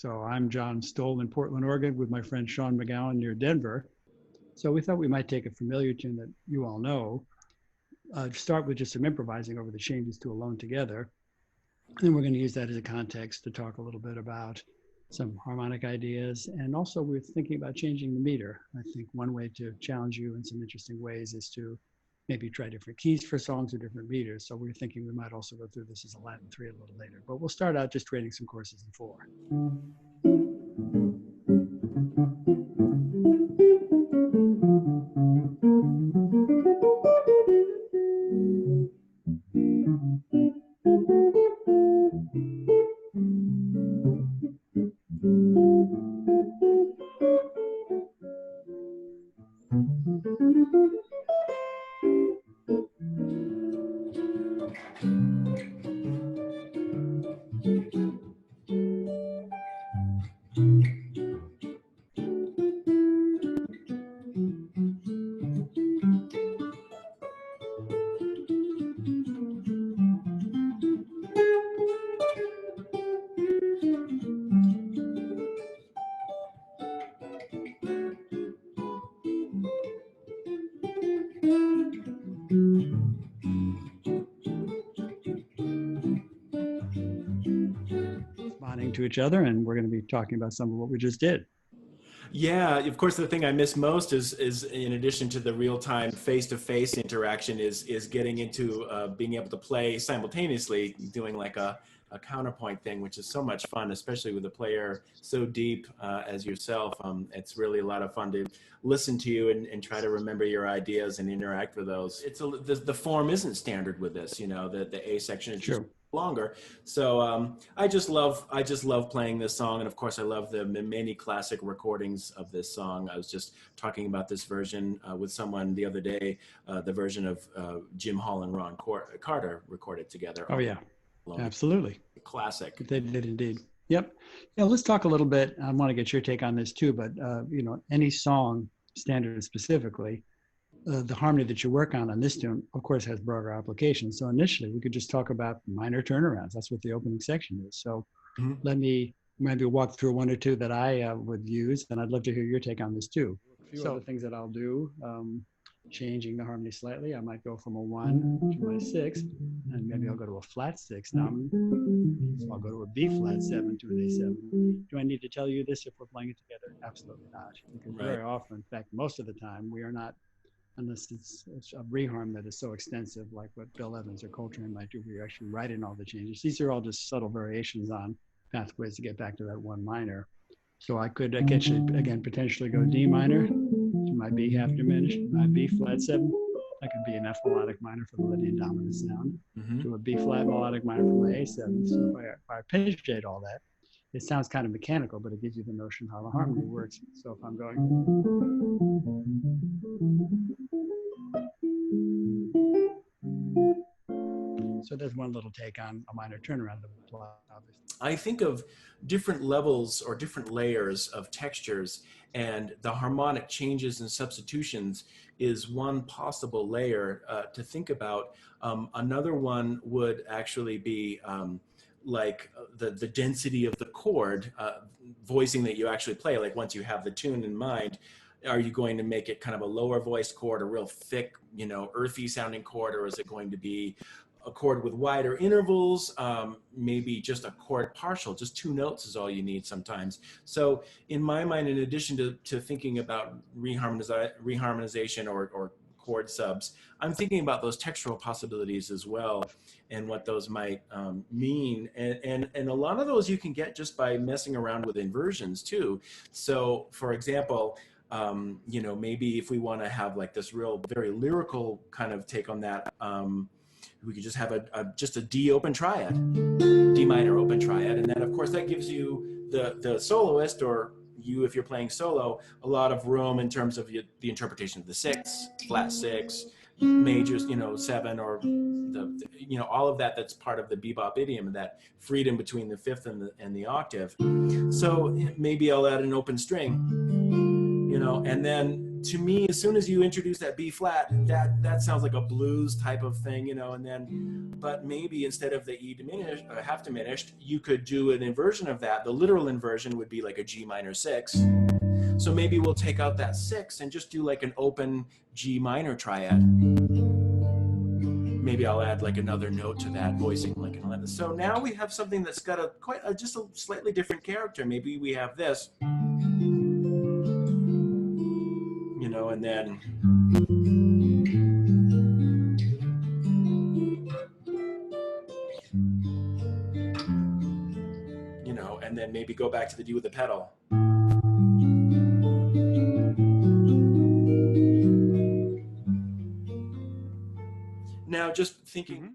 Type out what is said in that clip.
So I'm John Stowell in Portland, Oregon, with my friend Sean McGowan near Denver. So we thought we might take a familiar tune that you all know, start with just some improvising over the changes to Alone Together. And then we're going to use that as a context to talk a little bit about some harmonic ideas. And also we're thinking about changing the meter. I think one way to challenge you in some interesting ways is to maybe try different keys for songs or different meters. So we're thinking we might also go through this as a Latin 3 a little later. But we'll start out just trading some courses in 4. To each other, and we're going to be talking about some of what we just did. Yeah, of course, the thing I miss most is in addition to the real-time face-to-face interaction is getting into being able to play simultaneously, doing like a counterpoint thing, which is so much fun, especially with a player so deep as yourself. It's really a lot of fun to listen to you and try to remember your ideas and interact with those. The form isn't standard with this, you know, the A section is just longer. So I just love playing this song, and of course I love the many classic recordings of this song. I was just talking about this version with someone the other day, the version of Jim Hall and Ron Carter recorded together. Oh yeah, absolutely. Classic. They did indeed. Yep. Yeah, let's talk a little bit. I want to get your take on this too, but you know, any song, standard specifically, the harmony that you work on this tune, of course, has broader applications. So initially, we could just talk about minor turnarounds. That's what the opening section is. So let me maybe walk through one or two that I would use, and I'd love to hear your take on this too. A few other things that I'll do, changing the harmony slightly. I might go from a 1 to my 6, and maybe I'll go to a flat 6 now. So I'll go to a B flat 7 to an A7. Do I need to tell you this if we're playing it together? Absolutely not. Because very often, in fact, most of the time, we are not, unless it's a reharm that is so extensive, like what Bill Evans or Coltrane might do, where you're actually writing all the changes. These are all just subtle variations on pathways to get back to that 1 minor. So I could actually, again, potentially go D minor to my B half diminished, my B flat 7. That could be an F melodic minor for the Lydian dominant sound, to a B flat melodic minor for my A7. So if I arpeggiate all that, it sounds kind of mechanical, but it gives you the notion how the harmony works. So if I'm going, so there's one little take on a minor turnaround of the plot, obviously. I think of different levels or different layers of textures, and the harmonic changes and substitutions is one possible layer to think about. Another one would actually be like the density of the chord voicing that you actually play. Like once you have the tune in mind, are you going to make it kind of a lower voiced chord, a real thick, you know, earthy sounding chord, or is it going to be a chord with wider intervals, maybe just a chord partial, just 2 notes is all you need sometimes. So in my mind, in addition to thinking about reharmonization or chord subs, I'm thinking about those textural possibilities as well and what those might mean. And a lot of those you can get just by messing around with inversions too. So for example, you know, maybe if we want to have like this real, very lyrical kind of take on that, we could just have just a D open triad, D minor open triad. And then of course that gives you the soloist, or you if you're playing solo, a lot of room in terms of the interpretation of the 6, flat 6, majors, you know, 7, or you know, all of that's part of the bebop idiom, that freedom between the 5th and the octave. So maybe I'll add an open string, you know, and then to me, as soon as you introduce that B flat, that sounds like a blues type of thing, you know, and then, but maybe instead of the E diminished, or half diminished, you could do an inversion of that. The literal inversion would be like a G minor 6. So maybe we'll take out that 6 and just do like an open G minor triad. Maybe I'll add like another note to that, voicing like an 11. So now we have something that's got just a slightly different character. Maybe we have this, you know, and then, you know, and then maybe go back to the D with the pedal. Now, just thinking